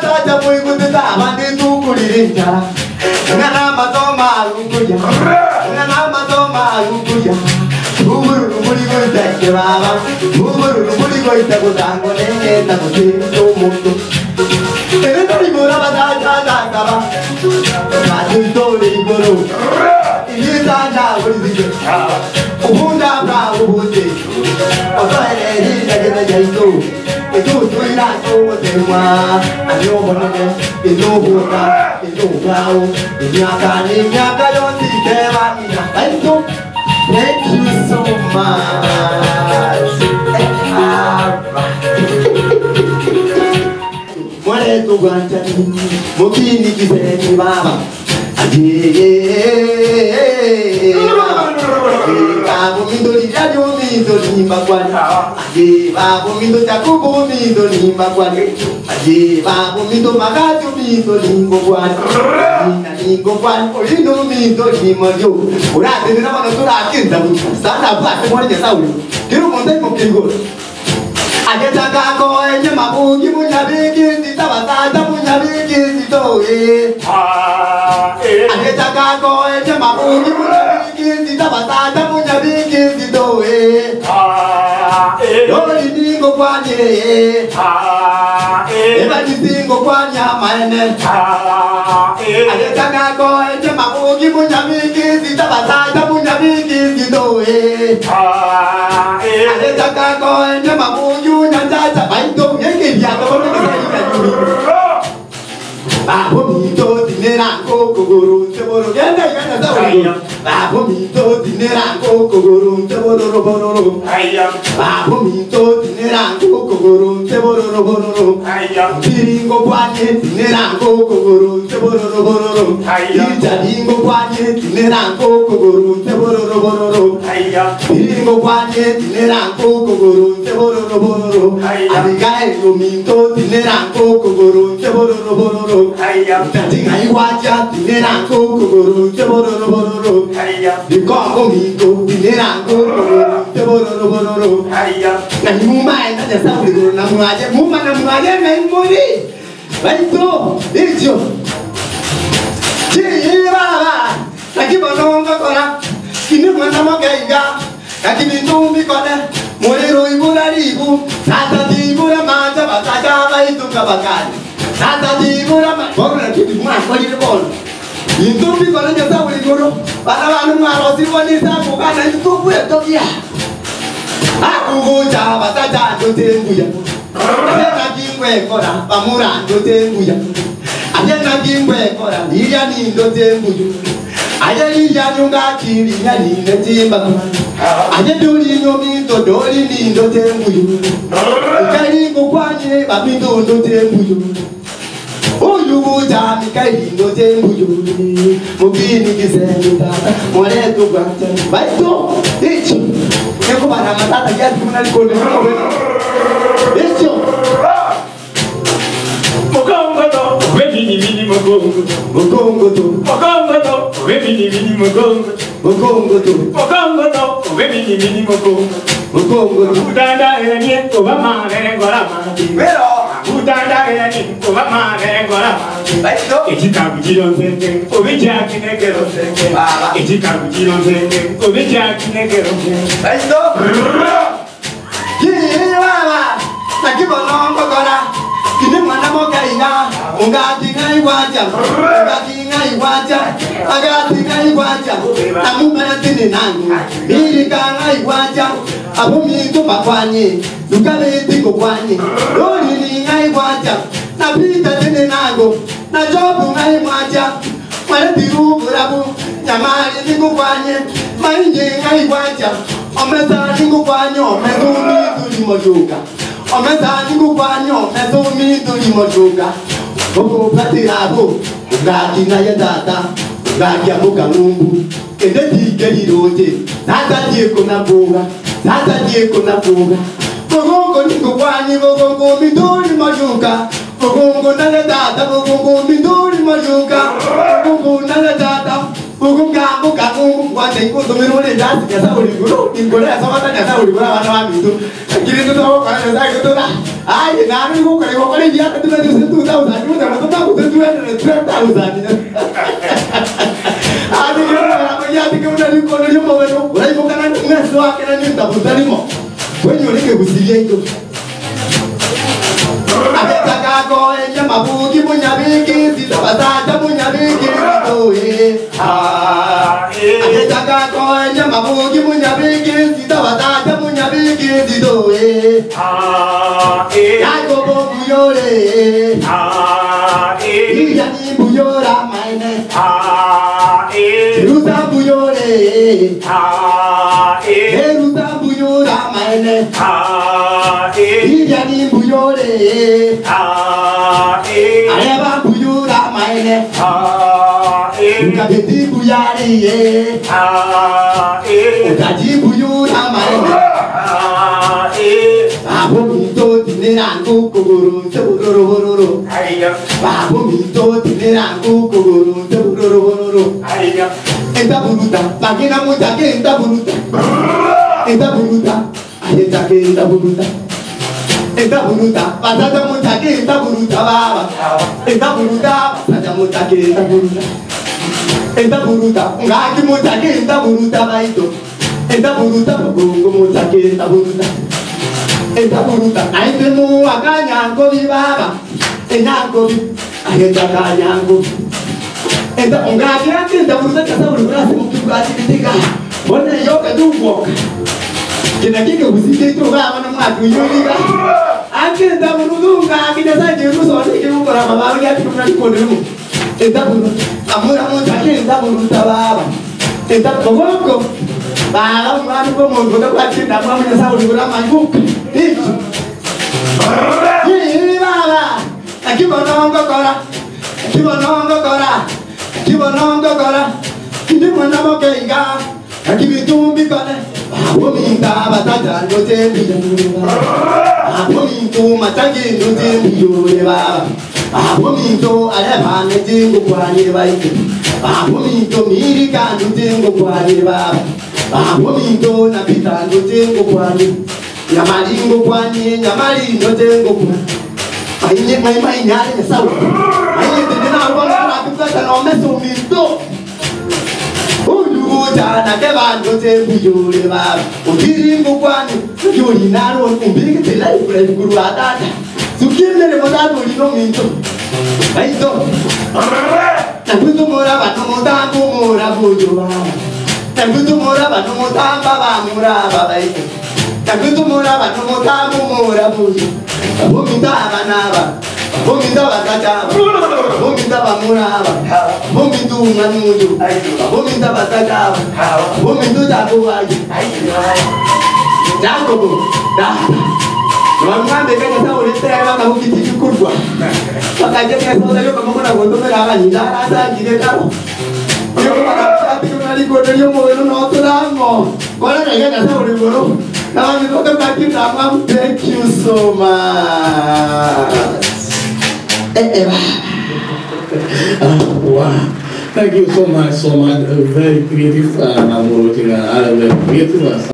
Saja muy gudita mandi tu kulirinja. Ngana matoma lukuya. Ngana matoma lukuya. Bubur muri goita ke baba. Bubur muri goita kudango nenge na kutinto mundo. Tere tori gora bada ja kaba. Kadu tori goro. Ini tanda buri dige. Ubunda bra ubuti. Oto ere ni jage jaito. Itu tuina tu tema. Ayo bonane. Itu buka. Itu kau. Nyaka yoti kewa ina. Itu. Thank you so much. Mole tu guancha mukini kiseni baba. Babu mindo lijajo mindo limba kwani. Babu mindo chakubu mindo limba kwani. Babu mindo magajo mindo limbo kwani. Limbo kwani olino mindo limbo yo. Ora de na mano tura kinda bu. Sana ba se mole jasa uri. Kiro monte ko kigo. Ajeta ko enye mabugi munyabiki titabata munyabiki titoe. Ajeta ko enye mabugi munyabiki titabata munyabiki titoe. Dori dingo kwanye. Eba dingo kwanya maene. Ajeta ko enye mabugi munyabiki titabata munyabiki titoe. Ajeta ko enye mabugi Nyanza baito yenge ya to ne ke yuri Babu mito dinera ko guru teboro yende yana zawo Babu mito dinera ko guru teboro boro Babu mito dinera ko guru teboro boro Biringo kwanye dinera ko guru teboro boro Ijadingo kwanye dinera ko guru teboro boro Biringo kwanye dinera ko guru teboro boro Adigai minto dinera ko guru teboro boro Tatinga iwaja dinera ko guru teboro boro Dikongo minto dinera ko guru teboro boro Na mumai na jasa guru na muaje muma na muaje memori Baito dirjo Chira Nakibononga kona Kini mwana magaiga Nakibintumbi kona Morero ibura ribu Sata dibura maja Basaka baitu kabakani Sata dibura maja Bogna kibi mwana kwa jiribolo Intumbi kona jasa uli guru Bana wanu marosi wani sabu Kana intumbu ya tokia Akuguja basata ndotenguya Ajena kingwe kona Pamura ndotenguya Ajena kingwe kona Liya ni ndotenguya Ajeli ya nyunga kiri ya ni netimba Ajeduri nyomi to dori ni ndotenguyu Ukari kukwanye babindo ndotenguyu Uyu buja mikai ndotenguyu Mugini kiseni tata Mwale tu gwante Baito Icho Neko bana matata ya tukuna likone Icho Mokongo to Webini mini mokongo Mokongo to Mokongo to Webini mini mokongo Mokongo to Mokongo to Webini mini mokongo Mokongo to Utanda eni Obama ngorama Pero Utanda eni Obama ngorama Baito Echika kujiro senge Obija kinegero senge Echika kujiro senge Obija kinegero senge Baito Kiri wala Nakibonongo kona Kini mwana moka ina Ungati ngai waja Ungati ngai waja Agati ngai waja Namumana tini nangu Mirika ngai waja Abu mitu makwanye Lukale tiko kwanye Lori ni ngai waja Napita tini nangu Na jobu ngai waja Mwana tiru burabu Nyamari tiku kwanye Mainje ngai waja Omesa tiku kwanye Omezumi tuli mojuka Omesa niku kwanyo Mesumi tuli mojuga Koko patirabo Ugaki na ya data Ugaki ya muka mungu Kende tike lirote Tata dieko na boga Tata dieko na boga Kogongo niku kwanyi Kogongo mituli mojuga Kogongo na ya data Kogongo mituli mojuga Kogongo na ya data Kogongo muka mungu ningu tumiru ni dasi kasa uliguru ingolea sama ta kasa uliguru wana wa mitu kile tu tawo kwa ndio zake tu na ai na ni ko kale dia tu na tu tu ta uza tu na tu ta tu tu na ta uza ni adi yo na ya ti ko na ni ko ni mo weno rai mo kana ni ngeso akena ni ta butani mo wenyo ni ke busilie ito Abetakago enye mabuki munyabiki sitabata munyabiki oe Abetakago enye mabuki munyabiki sitabata munyabiki oe Yagobo buyore Iyani buyora maine Ruta buyore Ruta buyora maine Iyani buyore Areba buyura maine Ukabeti buyari Ukaji buyura maine Babu mito tinerangu kuguru Tebururu Babu mito tinerangu kuguru Tebururu Enta buruta Bagina mutake enta buruta Enta buruta Ayetake enta buruta Enta buruta, pasada mutake enta buruta baba. Enta buruta, pasada mutake enta buruta. Enta buruta, ngaki mutake enta buruta baito. Enta buruta, bongo mutake enta buruta. Enta buruta, aite mu akanyango baba. Enyango bi, ayeta kanyango. Enta ngaki enta buruta kasa buruta mukubati bitika. Bona yoka duboka. Kina kike usike tu baba na mwatu yulika. Anke ndaburunga kidasa jiru sone ke ukora baba ya tukuna kodemu. Enta buru amura mo take ndaburuta baba. Enta kogongo. Baba mwana ko mo ngoda kwa tinda mwa mnya sauri bura manguka. Hicho. Ni baba. Akibonongo kora. Akibonongo kora. Akibonongo kora. Kidi mwana mo keiga. Akibitumbi kone. Abominta bataja nyote mbiyura Abominto matangi nyote mbiyura Abominto aleba nyetingo kwani baite Abominto mirika nyotengo kwani baba Abominto napita nyotengo kwani Nyamalingo kwani nyamali nyotengo kwani Ainye mai nyale nyasawa Ainye tendena alwana kupata na omeso minto Jana keba ndote bujure baba Ukiringo kwani Yuri naro umbike tela Ule guru adata Sukimele modado lino minto Aito Nakutu mora bano motambu mora bujo baba Nakutu mora bano motamba ba mora baba ito Nakutu mora bano motambu mora bujo Buminta abanaba Buminta batata Buminta bamuraba Bumintu manuju Buminta batata Bumintu jagowaji Jagobo Data Nwamwambe kanya sa ulite ya waka hukiti yukurwa Wakaje kaya sa ulayo kama kuna gondome la wani Ndara asa jide karo Yoko wakapati kuna likodo yomo weno na otu lango Kona na kanya sa ulimoro Na wani toka kakita mwamu Thank you so much Wow. Thank you so much. Very creative. I'm working on creative.